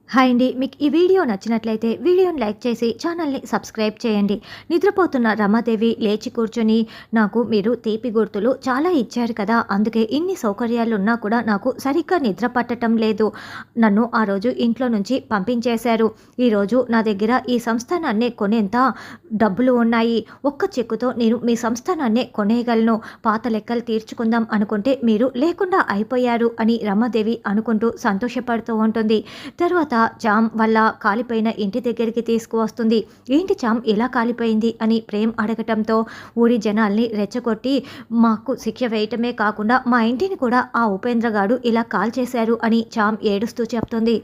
Hi అండి. మీకు ఈ వీడియో నచ్చినట్లయితే వీడియోని లైక్ చేసి ఛానల్ని సబ్స్క్రైబ్ చేయండి. నిద్రపోతున్న రమాదేవి లేచి కూర్చొని, నాకు మీరు తీపి గుర్తులు చాలా ఇచ్చారు కదా, అందుకే ఇన్ని సౌకర్యాలున్నా కూడా నాకు సరిగ్గా నిద్ర పట్టడం లేదు. నన్ను ఆ రోజు ఇంట్లో నుంచి పంపించేశారు. ఈరోజు నా దగ్గర ఈ సంస్థానాన్నే కొనేంత డబ్బులు ఉన్నాయి. ఒక్క చెక్కుతో నేను మీ సంస్థానాన్నే కొనేయగలను. పాత లెక్కలు తీర్చుకుందాం అనుకుంటే మీరు లేకుండా అయిపోయారు అని రమాదేవి అనుకుంటూ సంతోషపడుతూ ఉంటుంది. తర్వాత చామ్ వాళ్ళ కాలిపోయిన ఇంటి దగ్గరికి తీసుకువస్తుంది. ఏంటి చామ్ ఇలా కాలిపోయింది అని ప్రేమ్ అడగటంతో ఊరి జనాల్ని రెచ్చగొట్టి, మాకు శిక్ష వేయటమే కాకుండా మా ఇంటిని కూడా ఆ ఉపేంద్ర గాడు ఇలా కాల్చేశారు అని చామ్ ఏడుస్తూ చెప్తుంది.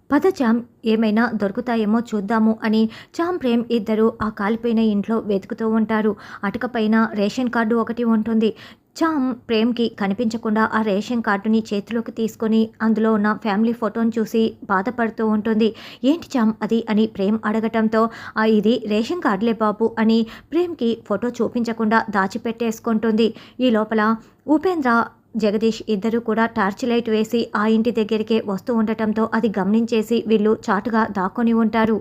పద చామ్, ఏమైనా దొరుకుతాయేమో చూద్దాము అని చామ్ ప్రేమ్ ఇద్దరు ఆ కాలిపోయిన ఇంట్లో వెతుకుతూ ఉంటారు. అటుకపైన రేషన్ కార్డు ఒకటి ఉంటుంది. చామ్ ప్రేమ్కి కనిపించకుండా ఆ రేషన్ కార్డుని చేతిలోకి తీసుకొని అందులో ఉన్న ఫ్యామిలీ ఫోటోని చూసి బాధపడుతూ ఉంటుంది. ఏంటి చామ్ అది అని ప్రేమ్ అడగటంతో, ఇది రేషన్ కార్డులే బాబు అని ప్రేమ్కి ఫోటో చూపించకుండా దాచిపెట్టేసుకుంటుంది. ఈ లోపల ఉపేంద్ర, జగదీష్ ఇద్దరు కూడా టార్చ్ లైట్ వేసి ఆ ఇంటి దగ్గరికే వస్తూ ఉండటంతో అది గమనించేసి వీళ్ళు చాటుగా దాక్కొని ఉంటారు.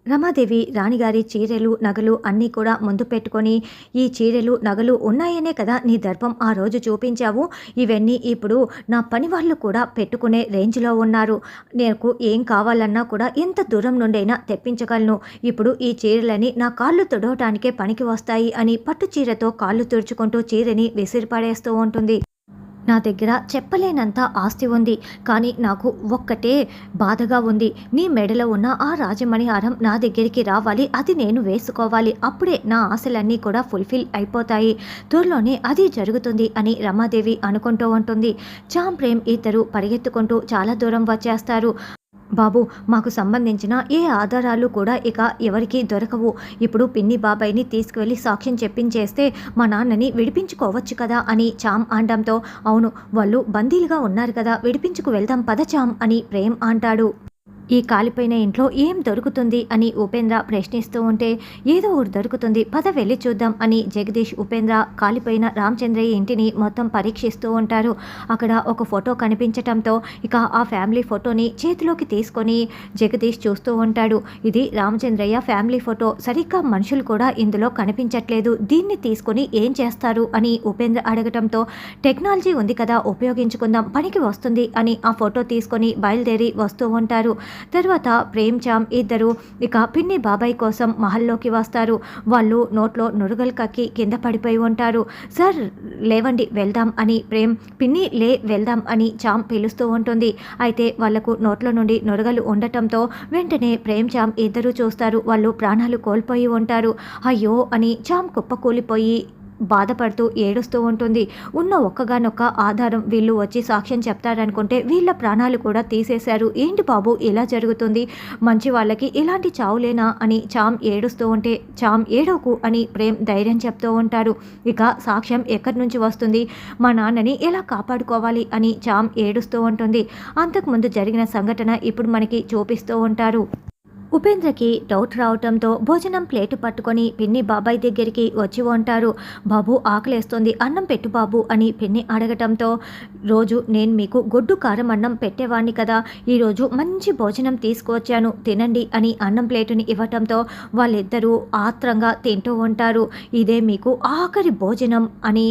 రమాదేవి రాణిగారి చీరెలు నగలు అన్నీ కూడా ముందు పెట్టుకొని, ఈ చీరెలు నగలు ఉన్నాయనే కదా నీ దర్పం ఆ రోజు చూపించావు, ఇవన్నీ ఇప్పుడు నా పని వాళ్ళు కూడా పెట్టుకునే రేంజ్లో ఉన్నారు. నాకు ఏం కావాలన్నా కూడా ఎంత దూరం నుండైనా తెప్పించగలను. ఇప్పుడు ఈ చీరలని నా కాళ్ళు తుడవటానికే పనికి వస్తాయి అని పట్టు చీరతో కాళ్ళు తుడుచుకుంటూ చీరని విసిరిపడేస్తూ ఉంటుంది. నా దగ్గర చెప్పలేనంత ఆస్తి ఉంది, కానీ నాకు ఒక్కటే బాధగా ఉంది. నీ మెడలో ఉన్న ఆ రాజమణి హారం నా దగ్గరికి రావాలి, అది నేను వేసుకోవాలి. అప్పుడే నా ఆశలన్నీ కూడా ఫుల్ఫిల్ అయిపోతాయి. త్వరలోనే అది జరుగుతుంది అని రమాదేవి అనుకుంటూ ఉంటుంది. చామ్ ప్రేమ్ ఇద్దరు పరిగెత్తుకుంటూ చాలా దూరం వచ్చేస్తారు. బాబు, మాకు సంబంధించిన ఏ ఆధారాలు కూడా ఇక ఎవరికీ దొరకవు. ఇప్పుడు పిన్ని బాబాయ్ని తీసుకువెళ్ళి సాక్ష్యం చెప్పించేస్తే మా నాన్నని విడిపించుకోవచ్చు కదా అని చామ్ అనడంతో, అవును వాళ్ళు బందీలుగా ఉన్నారు కదా, విడిపించుకు వెళ్దాం పద చామ్ అని ప్రేమ్ అంటాడు. ఈ కాలిపోయిన ఇంట్లో ఏం దొరుకుతుంది అని ఉపేంద్ర ప్రశ్నిస్తూ ఉంటే, ఏదో ఒకటి దొరుకుతుంది పద వెళ్ళి చూద్దాం అని జగదీష్ ఉపేంద్ర కాలిపోయిన రామచంద్రయ్య ఇంటిని మొత్తం పరీక్షిస్తూ ఉంటారు. అక్కడ ఒక ఫోటో కనిపించటంతో ఇక ఆ ఫ్యామిలీ ఫోటోని చేతిలోకి తీసుకొని జగదీష్ చూస్తూ ఉంటాడు. ఇది రామచంద్రయ్య ఫ్యామిలీ ఫోటో, సరిగ్గా మనుషులు కూడా ఇందులో కనిపించట్లేదు, దీన్ని తీసుకొని ఏం చేస్తారు అని ఉపేంద్ర అడగటంతో, టెక్నాలజీ ఉంది కదా ఉపయోగించుకుందాం, పనికి వస్తుంది అని ఆ ఫోటో తీసుకొని బయలుదేరి వస్తూ ఉంటారు. తర్వాత ప్రేమ్ చామ్ ఇద్దరు ఇక పిన్ని బాబాయ్ కోసం మహల్లోకి వస్తారు. వాళ్ళు నోట్లో నురుగలు కక్కి కింద పడిపోయి ఉంటారు. సార్ లేవండి వెళ్దాం అని ప్రేమ్, పిన్ని లే వెళ్దాం అని చామ్ పిలుస్తూ ఉంటుంది. అయితే వాళ్లకు నోట్లో నుండి నురగలు ఉండటంతో వెంటనే ప్రేమ్ చామ్ ఇద్దరు చూస్తారు, వాళ్ళు ప్రాణాలు కోల్పోయి ఉంటారు. అయ్యో అని చామ్ కుప్పకూలిపోయి బాధపడుతూ ఏడుస్తూ ఉంటుంది. ఉన్న ఒక్కగానొక్క ఆధారం వీళ్ళు వచ్చి సాక్ష్యం చెప్తారనుకుంటే వీళ్ళ ప్రాణాలు కూడా తీసేశారు. ఏంటి బాబు ఇలా జరుగుతుంది, మంచి వాళ్ళకి ఇలాంటి చావులేనా అని చామ్ ఏడుస్తూ ఉంటే, చామ్ ఏడోకు అని ప్రేమ్ ధైర్యం చెప్తూ ఉంటారు. ఇక సాక్ష్యం ఎక్కడి నుంచి వస్తుంది, మా నాన్నని ఎలా కాపాడుకోవాలి అని చామ్ ఏడుస్తూ ఉంటుంది. అంతకుముందు జరిగిన సంఘటన ఇప్పుడు మనకి చూపిస్తూ ఉంటారు. ఉపేంద్రకి డౌట్ రావటంతో భోజనం ప్లేటు పట్టుకొని పిన్ని బాబాయ్ దగ్గరికి వచ్చి ఉంటారు. బాబు ఆకలేస్తుంది, అన్నం పెట్టు బాబు అని పిన్ని అడగటంతో, రోజు నేను మీకు గొడ్డు కారం అన్నం పెట్టేవాణ్ణి కదా, ఈరోజు మంచి భోజనం తీసుకువచ్చాను తినండి అని అన్నం ప్లేటుని ఇవ్వటంతో వాళ్ళిద్దరూ ఆత్రంగా తింటూ ఉంటారు. ఇదే మీకు ఆఖరి భోజనం అని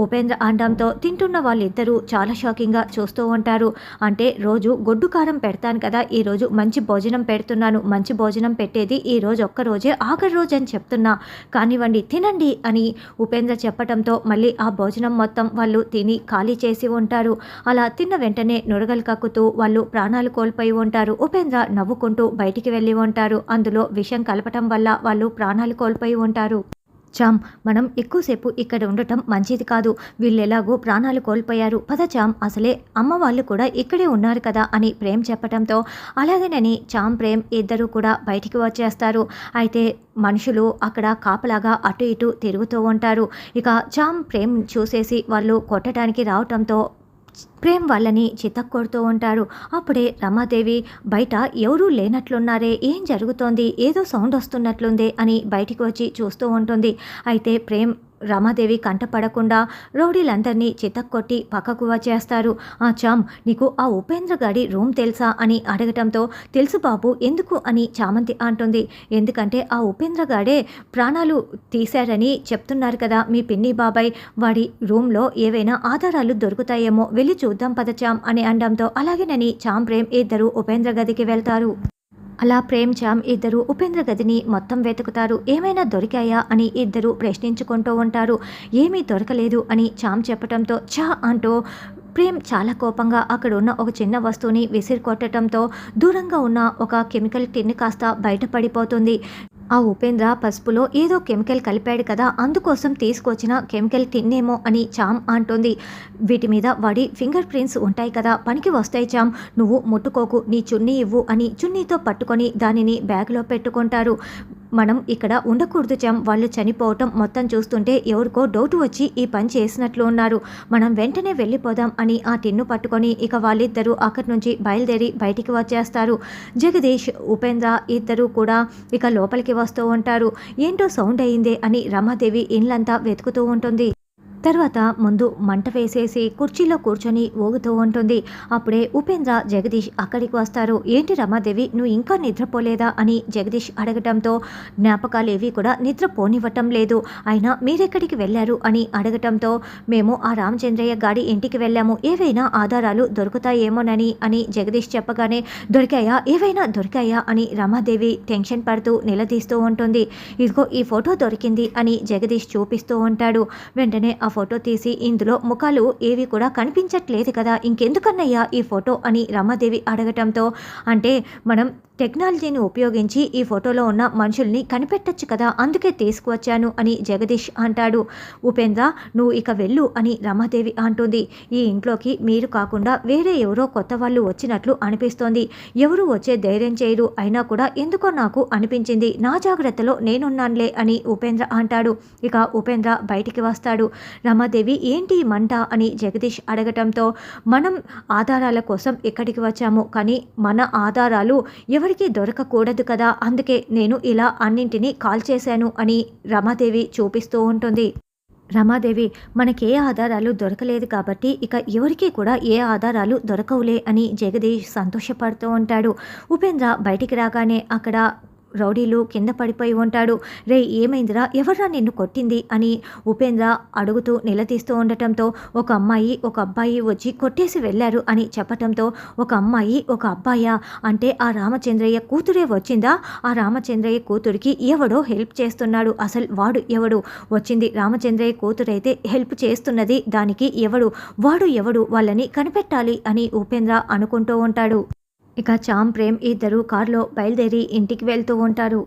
ఉపేంద్ర అనడంతో తింటున్న వాళ్ళిద్దరూ చాలా షాకింగ్గా చూస్తూ ఉంటారు. అంటే రోజు గొడ్డు కారం పెడతాను కదా, ఈరోజు మంచి భోజనం పెడుతున్నాను, మంచి భోజనం పెట్టేది ఈ రోజు ఒక్కరోజే ఆఖరి రోజు అని చెప్తున్నా, కానివ్వండి తినండి అని ఉపేంద్ర చెప్పటంతో మళ్ళీ ఆ భోజనం మొత్తం వాళ్ళు తిని ఖాళీ చేసి ఉంటారు. అలా తిన్న వెంటనే నురగలు కక్కుతూ వాళ్ళు ప్రాణాలు కోల్పోయి ఉంటారు. ఉపేంద్ర నవ్వుకుంటూ బయటికి వెళ్ళి ఉంటారు. అందులో విషం కలపటం వల్ల వాళ్ళు ప్రాణాలు కోల్పోయి ఉంటారు. చామ్, మనం ఎక్కువసేపు ఇక్కడ ఉండటం మంచిది కాదు, వీళ్ళెలాగో ప్రాణాలు కోల్పోయారు, పద చామ్, అసలే అమ్మ వాళ్ళు కూడా ఇక్కడే ఉన్నారు కదా అని ప్రేమ్ చెప్పటంతో అలాగేనని చామ్ ప్రేమ్ ఇద్దరు కూడా బయటికి వచ్చేస్తారు. అయితే మనుషులు అక్కడ కాపలాగా అటు ఇటు తిరుగుతూ ఉంటారు. ఇక చామ్ ప్రేమ్ చూసేసి వాళ్ళు కొట్టడానికి రావటంతో ప్రేమ్ వాళ్ళని చితక్కొడుతూ ఉంటారు. అప్పుడే రమాదేవి బయట ఎవరూ లేనట్లున్నారే, ఏం జరుగుతోంది, ఏదో సౌండ్ వస్తున్నట్లుందే అని బయటికి వచ్చి చూస్తూ ఉంటుంది. అయితే ప్రేమ్ రమాదేవి కంటపడకుండా రౌడీలందరినీ చితక్కొట్టి పక్కకు వచ్చేస్తారు. ఆ చామ్, నీకు ఆ ఉపేంద్ర గాడి రూమ్ తెలుసా అని అడగటంతో తెలుసు బాబు, ఎందుకు అని చామంతి అంటుంది. ఎందుకంటే ఆ ఉపేంద్ర గాడే ప్రాణాలు తీశారని చెప్తున్నారు కదా మీ పిన్ని బాబాయ్, వాడి రూమ్లో ఏవైనా ఆధారాలు దొరుకుతాయేమో వెళ్ళి చూద్దాం పద చామ్ అని అనడంతో అలాగేనని చామ్ ప్రేమ్ ఇద్దరు ఉపేంద్ర గదికి వెళ్తారు. అలా ప్రేమ్ చామ్ ఇద్దరు ఉపేంద్ర గదిని మొత్తం వెతుకుతారు. ఏమైనా దొరికాయా అని ఇద్దరు ప్రశ్నించుకుంటూ ఉంటారు. ఏమీ దొరకలేదు అని చామ్ చెప్పడంతో ఛా అంటూ ప్రేమ్ చాలా కోపంగా అక్కడ ఉన్న ఒక చిన్న వస్తువుని విసిరి కొట్టడంతో దూరంగా ఉన్న ఒక కెమికల్ టిన్ కాస్త బయటపడిపోతుంది. ఆ ఉపేంద్ర పసుపులో ఏదో కెమికల్ కలిపాడు కదా, అందుకోసం తీసుకొచ్చిన కెమికల్ టిన్నేమో అని చామ్ అంటుంది. వీటి మీద వాడి ఫింగర్ ప్రింట్స్ ఉంటాయి కదా, పనికి వస్తాయి చామ్, నువ్వు ముట్టుకోకు, నీ చున్నీ ఇవ్వు అని చున్నీతో పట్టుకొని దానిని బ్యాగ్లో పెట్టుకుంటారు. మనం ఇక్కడ ఉండకూడదు చామ్, వాళ్ళు చనిపోవటం మొత్తం చూస్తుంటే ఎవరికో డౌట్ వచ్చి ఈ పని చేసినట్లు ఉన్నారు, మనం వెంటనే వెళ్ళిపోదాం అని ఆ టిన్ను పట్టుకొని ఇక వాళ్ళిద్దరూ అక్కడి నుంచి బయలుదేరి బయటికి వచ్చేస్తారు. జగదీష్, ఉపేంద్ర ఇద్దరు కూడా ఇక లోపలికి వస్తూ ఉంటారు. ఏంటో సౌండ్ అయిందే అని రమాదేవి ఇల్లంతా వెతుకుతూ ఉంటుంది. తర్వాత ముందు మంట వేసేసి కుర్చీలో కూర్చొని ఊగుతూ ఉంటుంది. అప్పుడే ఉపేంద్ర, జగదీష్ అక్కడికి వస్తారు. ఏంటి రమాదేవి, నువ్వు ఇంకా నిద్రపోలేదా అని జగదీష్ అడగటంతో జ్ఞాపకాలు ఏవి కూడా నిద్రపోనివ్వటం లేదు, అయినా మీరెక్కడికి వెళ్ళారు అని అడగటంతో మేము ఆ రామచంద్రయ్య గాడి ఇంటికి వెళ్ళాము, ఏవైనా ఆధారాలు దొరుకుతాయేమోనని అని జగదీష్ చెప్పగానే ఏవైనా దొరికాయా అని రమాదేవి టెన్షన్ పడుతూ నిలదీస్తూ ఉంటుంది. ఇదిగో ఈ ఫోటో దొరికింది అని జగదీష్ చూపిస్తూ ఉంటాడు. వెంటనే ఆ ఫోటో తీసి ఇందులో ముఖాలు ఏవి కూడా కనిపించట్లేదు కదా, ఇంకెందుకన్నయ్యా ఈ ఫోటో అని రమాదేవి అడగటంతో అంటే మనం టెక్నాలజీని ఉపయోగించి ఈ ఫోటోలో ఉన్న మనుషుల్ని కనిపెట్టచ్చు కదా, అందుకే తీసుకువచ్చాను అని జగదీష్ అంటాడు. ఉపేంద్ర, నువ్వు ఇక వెళ్ళు అని రమాదేవి అంటుంది. ఈ ఇంట్లోకి మీరు కాకుండా వేరే ఎవరో కొత్త వాళ్ళు వచ్చినట్లు అనిపిస్తోంది, ఎవరు వచ్చే ధైర్యం చేయరు, అయినా కూడా ఎందుకో నాకు అనిపించింది, నా జాగ్రత్తలో నేనున్నానులే అని ఉపేంద్ర అంటాడు. ఇక ఉపేంద్ర బయటికి వస్తాడు. రమాదేవి, ఏంటి మంట అని జగదీష్ అడగటంతో మనం ఆధారాల కోసం ఇక్కడికి వచ్చాము, కానీ మన ఆధారాలు ఎవరికీ దొరకకూడదు కదా, అందుకే నేను ఇలా అన్నింటినీ కాల్ చేశాను అని రమాదేవి చూపిస్తూ ఉంటుంది. రమాదేవి, మనకే ఆధారాలు దొరకలేదు కాబట్టి ఇక ఎవరికీ కూడా ఏ ఆధారాలు దొరకవులే అని జగదీష్ సంతోషపడుతూ ఉంటాడు. ఉపేంద్ర బయటికి రాగానే అక్కడ రౌడీలు కింద పడిపోయి ఉంటాడు. రే ఏమైందిరా, ఎవర్రా నిన్ను కొట్టింది అని ఉపేంద్ర అడుగుతూ నిలదీస్తూ ఉండటంతో ఒక అమ్మాయి ఒక అబ్బాయి వచ్చి కొట్టేసి వెళ్ళారు అని చెప్పటంతో ఒక అమ్మాయి ఒక అబ్బాయా, అంటే ఆ రామచంద్రయ్య కూతురే వచ్చిందా, ఆ రామచంద్రయ్య కూతురికి ఎవడో హెల్ప్ చేస్తున్నాడు, అసలు వాడు ఎవడు, వచ్చింది రామచంద్రయ్య కూతురైతే హెల్ప్ చేస్తున్నది దానికి ఎవడు, వాడు ఎవడు, వాళ్ళని కనిపెట్టాలి అని ఉపేంద్ర అనుకుంటూ ఉంటాడు. ఇక చామ్ ప్రేమ్ ఇద్దరు కారులో బయలుదేరి ఇంటికి వెళ్తూ ఉంటారు.